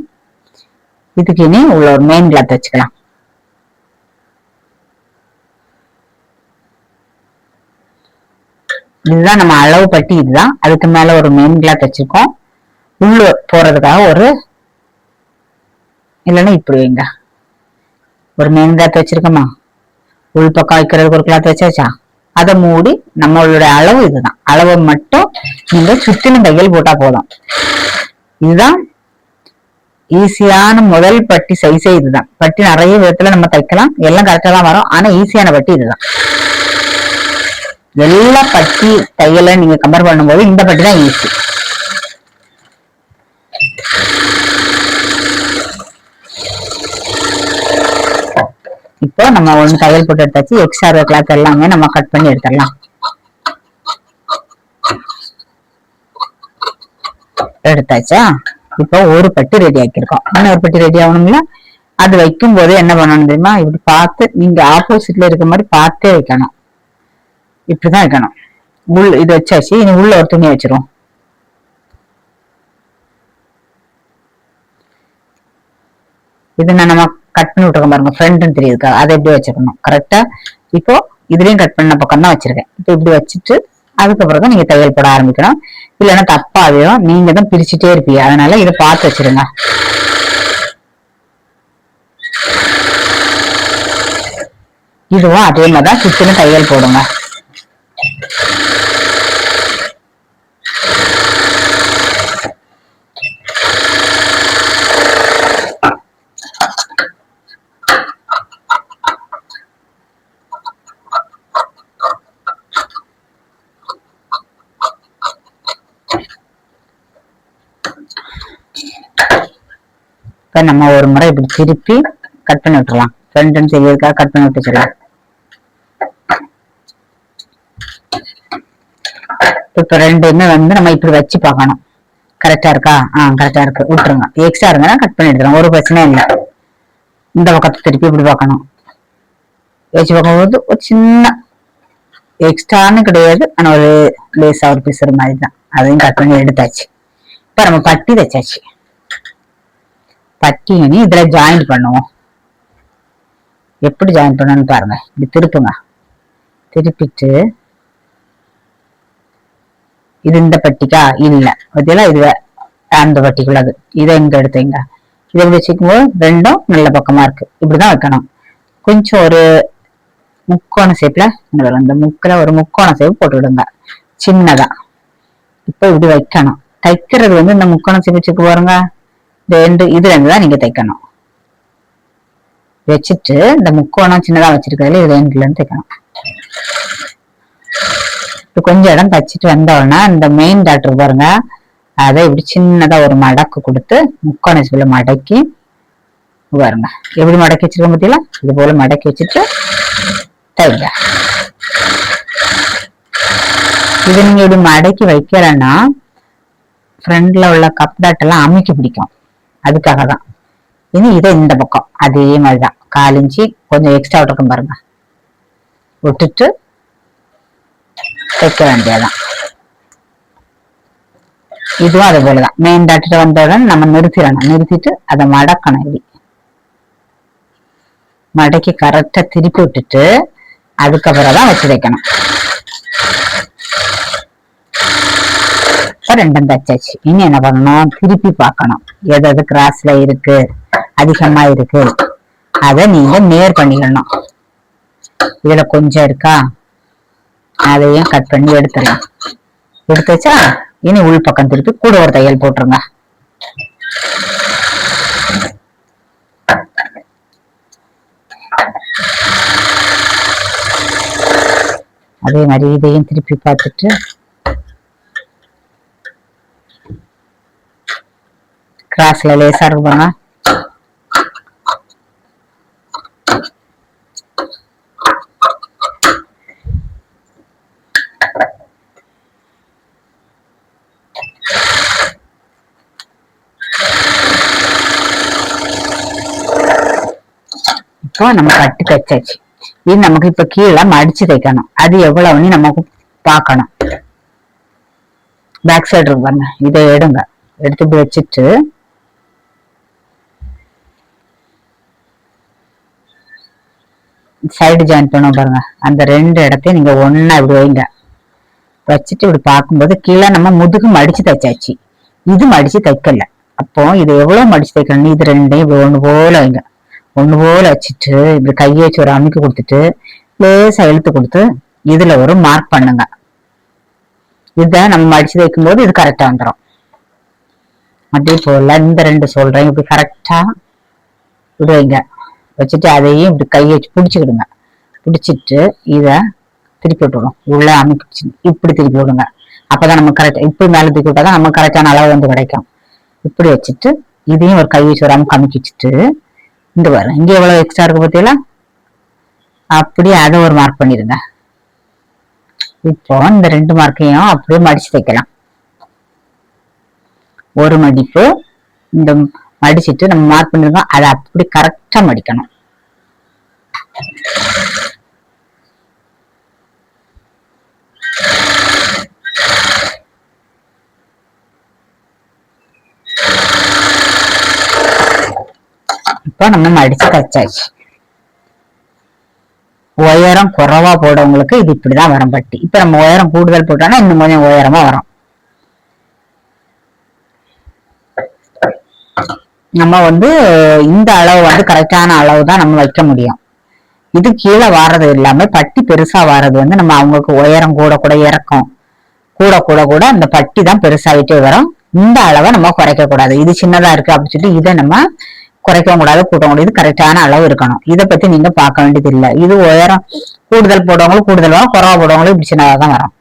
இதுக்கு இனி உள்ள ஒரு மெயின் கிளாத் வச்சுக்கலாம். இதுதான் நம்ம அளவு பட்டி. இதுதான் அதுக்கு மேல ஒரு மெயின் கிளாத் வச்சிருக்கோம். உள்ள போறதுக்காக ஒரு இல்லைன்னா இப்படி வைங்க, ஒரு மெயின் கிளாத் வச்சிருக்கோமா, உள் பக்கம் வைக்கிறதுக்கு ஒரு கிளாத் வச்சாச்சா, அதை மூடி நம்மளோட அளவு இதுதான். அளவை மட்டும் நீங்க சுத்திலும் தையல் போட்டா போதும். இதுதான் ஈஸியான முதல் பட்டி சைஸே இதுதான். பட்டி நிறைய விதத்துல நம்ம தைக்கலாம், எல்லாம் கரெக்டா தான் வரும். ஆனா ஈஸியான பட்டி இதுதான். எல்லா பட்டி தையலை நீங்க கம்பேர் பண்ணும்போது இந்த பட்டி தான் ஈஸி. இப்போ நம்ம ஒண்ணு தையல் போட்டு எடுத்தாச்சு. எக்ஸ்ட்ரா கிளாத் எல்லாமே நம்ம கட் பண்ணி எடுத்துடலாம். எடுத்தாச்சா? இப்போ ஒரு பட்டி ரெடி ஆக்கியிருக்கோம். இன்னொரு பட்டி ரெடி ஆகணும்ல, அது வைக்கும் போது என்ன பண்ணணும் தெரியுமா, இப்படி பார்த்து நீங்க ஆப்போசிட்ல இருக்க மாதிரி பார்த்தே வைக்கணும். இப்படிதான் வைக்கணும். உள் இது வச்சாச்சு. இனி உள்ள ஒரு துணி வச்சிருவோம். இது நம்ம கட் பண்ணி விட்டுருக்கோம் பாருங்க, ஃப்ரண்ட்னு தெரியுதுக்கா, அதை எப்படி வச்சுக்கணும் கரெக்டா. இப்போ இதுலயும் கட் பண்ண பக்கம் தான் வச்சிருக்கேன். இப்போ இப்படி வச்சுட்டு அதுக்கப்புறம் தான் நீங்க தையல் போட ஆரம்பிக்கணும். இல்லைன்னா தப்பாவையும் நீங்க தான் பிரிச்சுட்டே இருப்பீங்க. அதனால இதை பார்த்து வச்சிருங்க. இதுவும் அதே மாதிரிதான் சுத்திலும் தையல் போடுங்க. இப்ப நம்ம ஒரு முறை இப்படி திருப்பி கட் பண்ணி விட்டுறலாம். ஃப்ரண்ட்னு தெரியறதுக்காக கட் பண்ணி விட்டுக்கலாம். இப்ப ரெண்டுமே வந்து நம்ம இப்படி வச்சு பார்க்கணும், கரெக்டா இருக்கா. கரெக்டா இருக்கு, விட்டுருங்க. எக்ஸ்ட்ரா இருந்தா கட் பண்ணி எடுத்துருங்க, ஒரு பிரச்சனை இல்லை. இந்த பக்கத்தை திருப்பி இப்படி பார்க்கணும். வச்சு பார்க்கும்போது ஒரு சின்ன எக்ஸ்ட்ரான்னு கிடையாது, ஆனா ஒரு லேசா ஒரு பீஸ் மாதிரி தான். அதையும் கட் பண்ணி எடுத்தாச்சு. இப்ப நம்ம பட்டி தைச்சாச்சு. பட்டி இனி இதுல ஜாயின் பண்ணுவோம். எப்படி ஜாயின் பண்ணணும்னு பாருங்க. இப்படி திருப்புங்க. திருப்பிட்டு இது இந்த பட்டிக்கா இல்ல பத்தியெல்லாம் இது அந்த பட்டிக்குள்ளது. இதை இங்க எடுத்தீங்க. இதை இப்படி வச்சுக்கும் போது ரெண்டும் நல்ல பக்கமா இருக்கு. இப்படிதான் வைக்கணும். கொஞ்சம் ஒரு முக்கோண ஷேப்ல இந்த முக்கில ஒரு முக்கோண ஷேப் போட்டு விடுங்க சின்னதா. இப்ப இப்படி வைக்கணும். தைக்கிறது வந்து இந்த முக்கோண ஷேப் வச்சுக்கு பாருங்க, இது ரெண்டு தான் நீங்க தைக்கணும். வச்சுட்டு இந்த முக்கோணம் சின்னதா வச்சிருக்கிறதுல இது ரெண்டுல இருந்து தைக்கணும். இப்ப கொஞ்சம் இடம் தச்சுட்டு வந்தோடனே இந்த மெயின் டாக்டர் பாருங்க, அதை இப்படி சின்னதா ஒரு மடக்கு கொடுத்து முக்கோண ஷேப்ல மடக்கி பாருங்க. எப்படி மடக்கி வச்சிருக்க பார்த்தீங்களா, இது போல மடக்கி வச்சுட்டு தைங்க. இது நீங்க இப்படி மடக்கி வைக்கிறேன்னா ஃப்ரண்ட்ல உள்ள கப் டாட் எல்லாம் அமுக்கி பிடிக்கும், அதுக்காக தான். இனி இதை இந்த பக்கம் அதே மாதிரிதான் 1/4 இன்ச்சு கொஞ்சம் எக்ஸ்ட்ரா விட்டுருக்கும் பாருங்க, விட்டுட்டு தைக்க வேண்டியதான். இதுவும் அது போலதான். மெயின் டாட்டு வந்தவுடன் நம்ம நிறுத்திடணும். நிறுத்திட்டு அதை மடக்கணும். இப்படி மடக்கி கரெக்டா திருப்பி விட்டுட்டு அதுக்கப்புறம் தான் வச்சு தைக்கணும். ரெண்டும் தச்சாச்சு. இனி என்ன பண்ணணும், திருப்பி பார்க்கணும் எது கிராஸ்ல இருக்கு, அதிகமா இருக்கு, அதை நீங்க நேர் பண்ணிக்கணும். இதுல கொஞ்சம் இருக்கா, அதையும் கட் பண்ணி எடுத்துடலாம். எடுத்து வச்சா இனி உள் பக்கம் திருப்பி கூட ஒரு தையல் போட்டுருங்க. அதே மாதிரி இதையும் திருப்பி பார்த்துட்டு கிராஸ்ல லேசா இருப்பாங்க. இப்போ நம்ம கட்டி தைச்சாச்சு. இது நமக்கு இப்ப கீழே மடிச்சு தைக்கணும். அது எவ்வளவுன்னு நமக்கு பார்க்கணும். பேக் சைடு இருக்கு பாருங்க, இதை எடுங்க. எடுத்து இப்படி வச்சுட்டு சைடு ஜாயின் பண்ணுவோம் பாருங்க, அந்த ரெண்டு இடத்தையும் நீங்க ஒன்னா இப்படி வைங்க. வச்சுட்டு இப்படி பார்க்கும்போது கீழே நம்ம முதுகு மடிச்சு தைச்சாச்சு, இது மடிச்சு தைக்கல. அப்போ இது எவ்வளவு மடிச்சு தைக்கணும், இது ரெண்டையும் இப்படி ஒண்ணு போல வைங்க. ஒண்ணு போல வச்சுட்டு இப்படி கையை வச்சு ஒரு அமைக்க கொடுத்துட்டு லேசா இழுத்து கொடுத்து இதுல ஒரு மார்க் பண்ணுங்க. இத நம்ம மடிச்சு தைக்கும் போது இது கரெக்டா வந்துடும். அதே போல இந்த ரெண்டு சொல்றேன், இப்படி கரெக்டா விடுவீங்க. வச்சுட்டு அதையும் இப்படி கையை வச்சு பிடிச்சுக்கிடுங்க. பிடிச்சிட்டு இத திருப்பி விட்டுடும். உள்ள அமைச்சு இப்படி திருப்பி விடுங்க. அப்பதான் நம்ம கரெக்டா இப்படி மேல தூக்கி விட்டாதான் நம்ம கரெக்டான அளவு வந்து கிடைக்கும். இப்படி வச்சுட்டு இதையும் ஒரு கை வச்சு ஒரு அமுக்கி வச்சுட்டு இந்த வரும். இங்க எவ்வளவு எக்ஸ்ட்ரா இருக்கு பார்த்தீங்களா, அப்படியே அதை ஒரு மார்க் பண்ணிருங்க. இப்போ இந்த ரெண்டு மார்க்கையும் அப்படியே மடிச்சு தைக்கலாம். ஒரு மடிப்பு இந்த மடிச்சிட்டு நம்ம மார்க் பண்ணிருக்கோம், அதை அப்படி கரெக்டா மடிக்கணும். இப்போ நம்ம மடிச்சு தைச்சாச்சு. உயரம் குறைவா போடுறவங்களுக்கு இது இப்படிதான் வரும் பட்டி. இப்ப நம்ம உயரம் கூடுதல் போட்டோம்னா இன்னும் கொஞ்சம் உயரமா வரும். நம்ம வந்து இந்த அளவு வந்து கரெக்டான அளவு தான் நம்ம வைக்க முடியும். இது கீழே வாரது இல்லாம பட்டி பெருசா வாரது வந்து நம்ம அவங்களுக்கு உயரம் கூட கூட இறக்கும். கூட கூட கூட அந்த பட்டி தான் பெருசாயிட்டே வரும். இந்த அளவை நம்ம குறைக்க கூடாது. இது சின்னதா இருக்கு அப்படின்னு சொல்லிட்டு இதை நம்ம குறைக்கவும் கூடாது, கூட்டவும் கூடாது. கரெக்டான அளவு இருக்கணும். இதை பத்தி நீங்க பார்க்க வேண்டியது இல்லை. இது உயரம் கூடுதல் போடுறவங்களும் கூடுதல் வரும், குறைவா போடுறவங்களும் இப்படி சின்னதா தான் வரும்.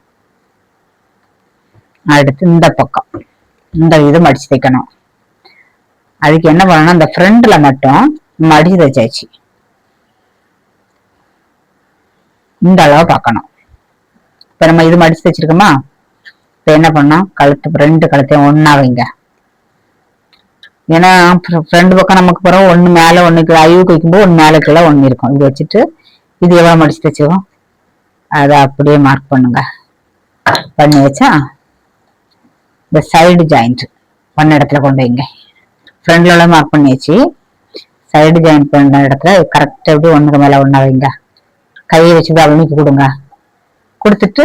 அடுத்து இந்த பக்கம் இந்த இது மடிச்சு தைக்கணும். அதுக்கு என்ன பண்ணணும், இந்த ஃப்ரண்ட்ல மட்டும் மடிச்சு தைச்சாச்சு. இந்த அளவு பார்க்கணும். இப்ப நம்ம இது மடிச்சு தைச்சிருக்கோமா, இப்ப என்ன பண்ணோம், கழுத்து ரெண்டு கழுத்தையும் ஒன்னா வைங்க. ஏன்னா ஃப்ரண்ட் பக்கம் நமக்கு பிறகு ஒண்ணு மேல ஒண்ணுக்கு ஐவுக்கு வைக்கும்போது ஒண்ணு மேல கீழே ஒண்ணு இருக்கும். இது வச்சுட்டு இது எவ்வளவு மடிச்சு தைச்சிருக்கோம் அதை அப்படியே மார்க் பண்ணுங்க. பண்ணி வச்சா இந்த சைடு ஜாயிண்ட் பண்ண இடத்துல கொண்டு வைங்க. ஃப்ரண்ட்ல உள்ள மார்க் பண்ணியாச்சு. சைடு ஜாயின் பண்ண இடத்துல கரெக்டா எப்படி ஒண்ணுக்கு மேல ஒண்ணா வைங்க. கையை வச்சுட்டு அவனுக்கு கொடுங்க. கொடுத்துட்டு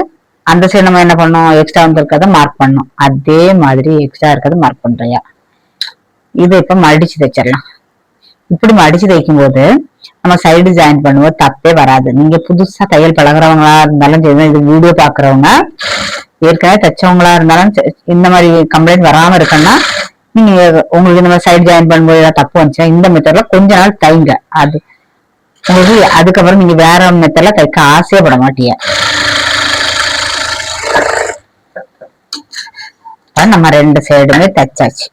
அந்த சைடு நம்ம என்ன பண்ணோம், எக்ஸ்ட்ரா வந்திருக்கிறத மார்க் பண்ணோம். அதே மாதிரி எக்ஸ்ட்ரா இருக்கிறத மார்க் பண்றியா. இதை இப்ப மடிச்சு தைச்சிடலாம். இப்படி மடிச்சு தைக்கும் போது நம்ம சைடு ஜாயின் பண்ணும்போது தப்பே வராது. நீங்க புதுசா தையல் பழகிறவங்களா இருந்தாலும் சரி, இது வீடியோ பாக்குறவங்க ஏற்கனவே தைச்சவங்களா இருந்தாலும் இந்த மாதிரி கம்ப்ளைண்ட் வராம இருக்குன்னா நீங்க உங்களுக்கு இந்த மாதிரி சைடு ஜாயின் பண்ணும்போது ஏதாவது தப்பு வந்துச்சுன்னா இந்த மெத்தட்ல கொஞ்ச நாள் தைங்க. அது உங்களுக்கு அதுக்கப்புறம் நீங்க வேற மெத்தட்ல தைக்க ஆசையப்பட மாட்டீங்க. நம்ம ரெண்டு சைடுமே தைச்சாச்சு.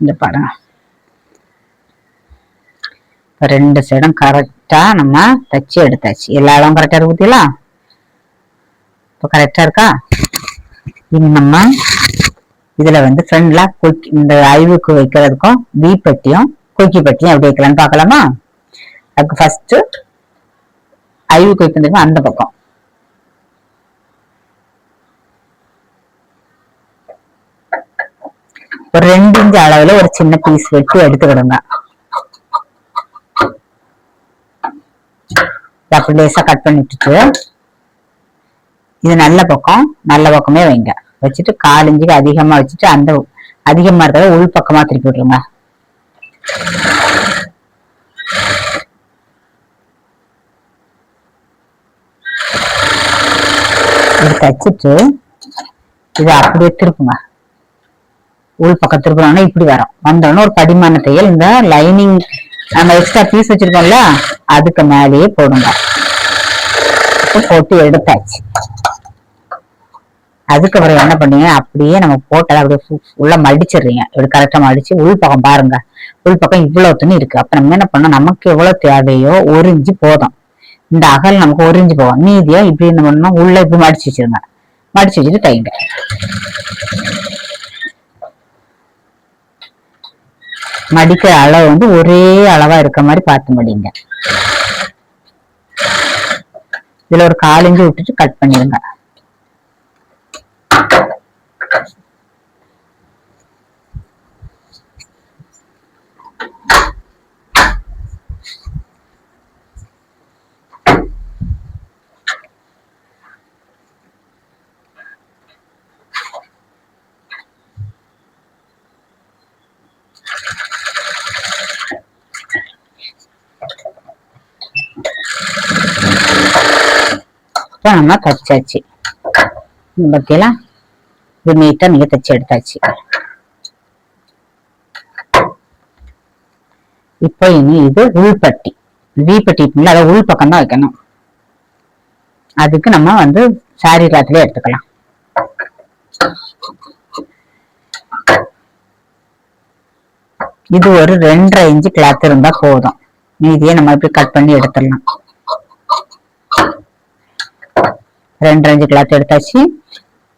இந்த பாருங்க, ரெண்டு சைடும் கரெக்டா நம்ம தச்சு எடுத்தாச்சு. எல்லா இடம் கரெக்டா இருக்குங்களா? இப்போ கரெக்டா இருக்கா? இனி நம்ம இதுல வந்து ஃப்ரண்ட்ல இந்த ஐவுக்கு வைக்கிறதுக்கும் வி பட்டியும் கொக்கி பட்டியும் எப்படி வைக்கலாம்னு பாக்கலாமா? அதுக்கு ஃபர்ஸ்ட் ஐவுக்கு வைக்கிறதுக்கு அந்த பக்கம் ஒரு 2 இன்ச் அளவுல ஒரு சின்ன பீஸ் வெட்டி எடுத்துக்கிடுங்க. அப்படி லேசா கட் பண்ணிட்டு இது நல்ல பக்கமே வைங்க. வச்சுட்டு 1/4 இன்ச்சுக்கு அதிகமா வச்சுட்டு அந்த அதிகமா இருக்கிறத உள் பக்கமா திருப்பி விட்டுருங்க. இது தச்சுட்டு இதை அப்படியே திருப்புங்க. உள் பக்கம் திருப்பணும்னா இப்படி வரும். வந்தோடனே ஒரு படிமான தையல் இந்த லைனிங் நம்ம எக்ஸ்ட்ரா பீஸ் வச்சிருக்கோம்ல அதுக்கு மேலேயே போடுங்க. போட்டு எடுத்தாச்சு. அதுக்கப்புறம் என்ன பண்ணீங்க, அப்படியே நம்ம போட்டதை அப்படியே உள்ள மடிச்சிடுறீங்க. இப்படி கரெக்டா மடிச்சு உள் பக்கம் பாருங்க. உள் பக்கம் இவ்வளவு துணி இருக்கு. அப்ப நம்ம என்ன பண்ணோம், நமக்கு எவ்வளவு தேவையோ 1 இன்ச்சு போதும். இந்த அகல் நமக்கு 1 இன்ச்சு போகும். மீதியா இப்படி என்ன பண்ணணும், உள்ள இப்படி மடிச்சு வச்சிருங்க. மடிச்சு வச்சுட்டு தைங்க. மடிக்கிற அளவு வந்து ஒரே அளவா இருக்க மாதிரி பார்த்து மடிங்க. இதுல ஒரு 1/4 இன்ச்சு விட்டுட்டு கட் பண்ணிடுங்க. நம்ம தச்சாச்சு. பத்தியா இது நீட்டா நீங்க தச்சு எடுத்தாச்சு. இப்போ இனி இது உள்பட்டி. வீப்பட்டி அதை உள் பக்கம் தான் வைக்கணும். அதுக்கு நம்ம வந்து சாரி கிளாத்ல எடுத்துக்கலாம். இது ஒரு 2.5 இன்ச்சு கிளாத் இருந்தா போதும். மீதியை நம்ம இப்படி கட் பண்ணி எடுத்துடலாம். 2.5 இன்ச்சு கிளாத் எடுத்தாச்சு.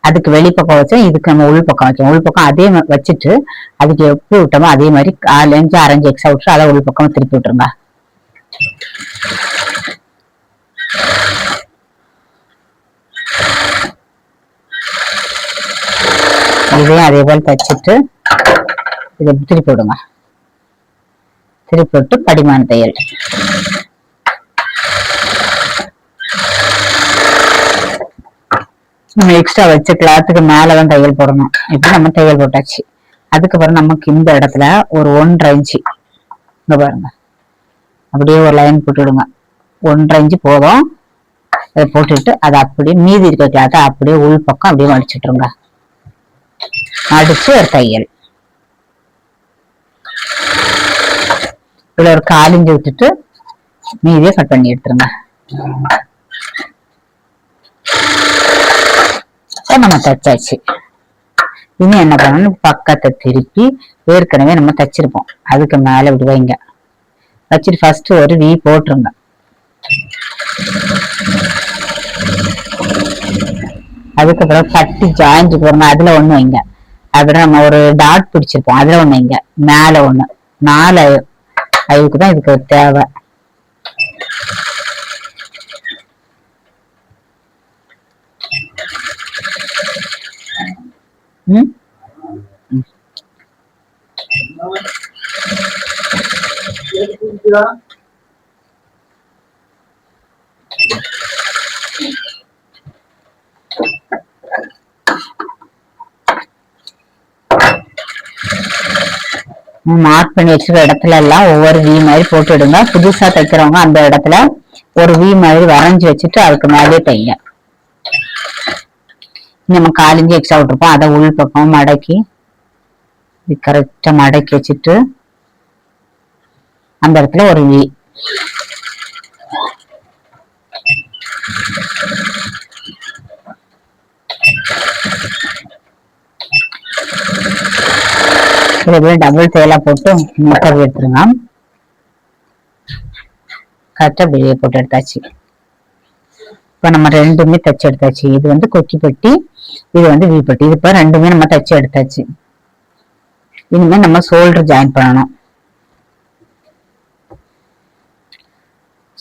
அதுக்கு வெளிப்பக்கம் வச்சா இதுக்கு நம்ம உள் பக்கம் வைக்கணும். உள் பக்கம் அதே வச்சுட்டு அதுக்கு எப்படி விட்டோமோ அதே மாதிரி 1/4 இன்ச்சு 1/2 இன்ச்சு எக்ஸ்ட்ரா விட்டு அதை உள் பக்கம் திருப்பி விட்டுருங்க. இதையும் அதே போல் தச்சுட்டு இதை திருப்பி விடுங்க. திருப்பி விட்டு படிமான தையல். நம்ம எக்ஸ்ட்ரா வச்ச கிளாத்துக்கு மேலதான் தையல் போடணும். இப்படி நம்ம தையல் போட்டாச்சு. அதுக்கப்புறம் நமக்கு இந்த இடத்துல ஒரு 1.5 இன்ச்சு இங்க பாருங்க, அப்படியே ஒரு லைன் போட்டுடுங்க. 1.5 இன்ச்சு போதும். அதை போட்டுட்டு அதை அப்படியே மீதி இருக்க கிளாத்தை அப்படியே உள் பக்கம் அப்படியே மடிச்சுட்டுருங்க. மடிச்சு ஒரு தையல். இதுல ஒரு 1/4 இன்ச்சு விட்டுட்டு மீதியை கட் பண்ணி எடுத்துருங்க. நம்ம தச்சாச்சு. இனி என்ன பண்ணணும், பக்கத்தை திருப்பி ஏற்கனவே நம்ம தச்சிருப்போம் அதுக்கு மேல இப்படி வைங்க. வச்சுட்டு ஃபர்ஸ்ட் ஒரு வி போட்டுருங்க. அதுக்கப்புறம் பட்டி ஜாயிண்ட் போடுங்க. அதுல ஒண்ணு வைங்க. அப்புறம் நம்ம ஒரு டாட் பிடிச்சிருப்போம் அதுல ஒண்ணு வைங்க. மேல ஒண்ணு. 4 ஐவுக்கு தான் இதுக்கு தேவை. மார்க் பண்ணி வச்சிருக்க இடத்துல எல்லாம் ஒவ்வொரு வி மாதிரி போட்டுடுங்க. புதுசா தைக்கிறவங்க அந்த இடத்துல ஒரு வி மாதிரி வரைஞ்சி வச்சுட்டு அதுக்கு மேலே தைங்க. நம்ம 1/4 இன்ச் எக்ஸ்ட்ரா விட்டுருப்போம், அதை உள் பக்கம் மடக்கி கரெக்டா மடக்கி வச்சுட்டு அந்த இடத்துல ஒரு வி. டபுள் தையலா போட்டு முட்டை எடுத்துருங்க. கரெக்டா வெளியே போட்டு எடுத்தாச்சு. இப்ப நம்ம ரெண்டுமே தச்சு எடுத்தாச்சு. இது வந்து கொக்கி பெட்டி, இது வந்து வி பெட்டி. இது இப்ப ரெண்டுமே நம்ம தச்சு எடுத்தாச்சு. இனிமே நம்ம ஷோல்டர் ஜாயின் பண்ணணும்.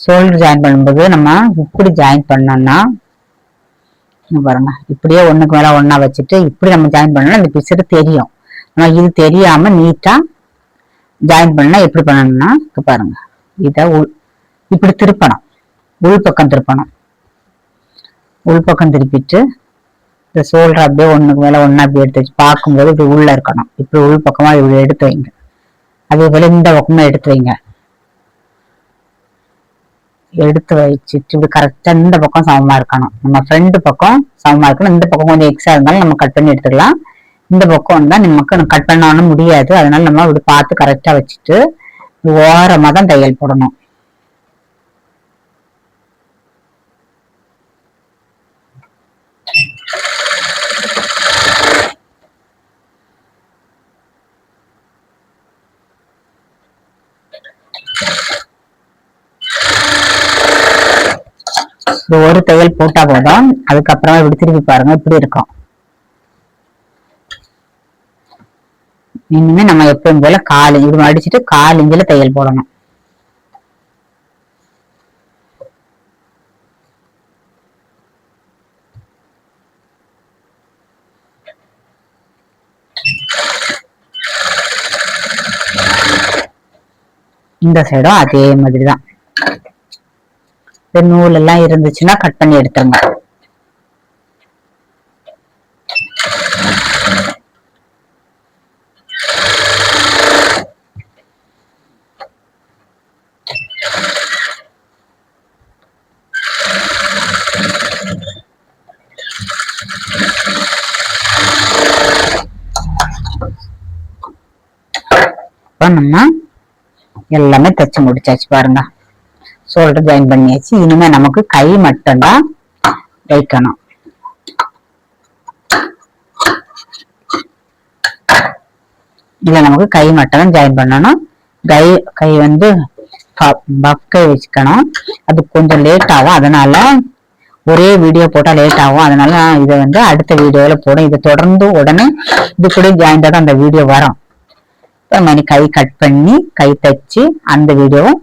ஷோல்டர் ஜாயின் பண்ணும்போது நம்ம இப்படி ஜாயின் பண்ணோம்னா பாருங்க, இப்படியே ஒண்ணுக்கு மேல ஒன்னா வச்சுட்டு இப்படி நம்ம ஜாயின் பண்ணோம்னா இந்த பிசறு தெரியும். நம்ம இது தெரியாம நீட்டா ஜாயின் பண்ணா எப்படி பண்ணணும்னா பாருங்க, இத இப்படி திருப்பணும், உள் பக்கம் திருப்பணும். உள் பக்கம் திருப்பிட்டு இந்த ஷோல்டர் அப்படியே ஒண்ணுக்கு மேல ஒன்னா அப்படி எடுத்து வச்சு பார்க்கும்போது இப்படி உள்ள இருக்கணும். இப்படி உள் பக்கமா இப்படி எடுத்து வைங்க. அதே போல இந்த பக்கமா எடுத்து வைங்க. எடுத்து வச்சுட்டு இப்படி கரெக்டா இந்த பக்கம் சமமா இருக்கணும். நம்ம ஃப்ரண்ட் பக்கம் சமமா இருக்கணும். இந்த பக்கம் கொஞ்சம் எக்ஸ்ட்ரா இருந்தாலும் நம்ம கட் பண்ணி எடுத்துக்கலாம். இந்த பக்கம் வந்தா நமக்கு கட் பண்ணாலும் முடியாது. அதனால நம்ம இப்படி பார்த்து கரெக்டா வச்சுட்டு ஓரமா தான் தையல் போடணும். ஒரு தையல் போட்டா போதும். அதுக்கப்புறமா இப்படி திருப்பி பாருங்க, இப்படி இருக்கும். இனிமே நம்ம எப்பவும் போல 1/4 இன்ச் அடிச்சுட்டு 1/4 இன்ச்ல தையல் போடணும். இந்த சைடும் அதே மாதிரிதான். நூல் எல்லாம் இருந்துச்சுன்னா கட் பண்ணி எடுத்துருங்க. நம்ம எல்லாமே தச்சு முடிச்சாச்சு பாருங்க. ஷோல்டர் ஜாயின் பண்ணியாச்சு. இனிமே நமக்கு கை மட்டும்தான் வைக்கணும். இல்ல நமக்கு கை மட்டும் தான் ஜாயின் பண்ணணும். கை வந்து பஃப் கை வச்சுக்கணும். அது கொஞ்சம் லேட் ஆகும். அதனால ஒரே வீடியோ போட்டா லேட் ஆகும். அதனால இதை வந்து அடுத்த வீடியோல போடும். இதை தொடர்ந்து உடனே இது கூட ஜாயிண்டா தான் அந்த வீடியோ வரும். மாதிரி கை கட் பண்ணி கை தச்சு அந்த வீடியோவும்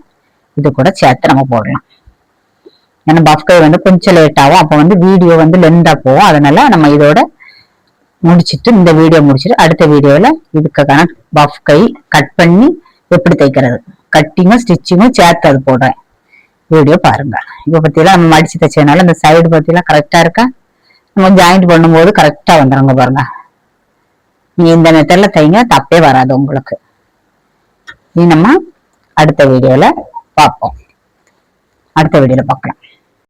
இது கூட சேர்த்து நம்ம போடலாம். ஏன்னா பஃப் கை வந்து கொஞ்சம் லேட் ஆகும். அப்ப வந்து வீடியோ வந்து லென்தா போகும். அதனால நம்ம இதோட முடிச்சிட்டு இந்த வீடியோ முடிச்சுட்டு அடுத்த வீடியோல இதுக்கான பஃப் கை கட் பண்ணி எப்படி தைக்கிறது, கட்டிங்கும் ஸ்டிச்சிங்கும் சேர்த்து அது போடுறேன். வீடியோ பாருங்க. இப்ப பத்தியெல்லாம் நம்ம மடிச்சு தைச்சதுனால இந்த சைடு பத்தியெல்லாம் கரெக்டா இருக்கா. நம்ம ஜாயிண்ட் பண்ணும்போது கரெக்டா வந்துடுங்க பாருங்க. நீங்க இந்த மெத்தட்ல தைங்க, தப்பே வராது உங்களுக்கு. இனி நம்ம அடுத்த வீடியோல பார்ப்போம். அடுத்த வீடியோல பார்க்கலாம்.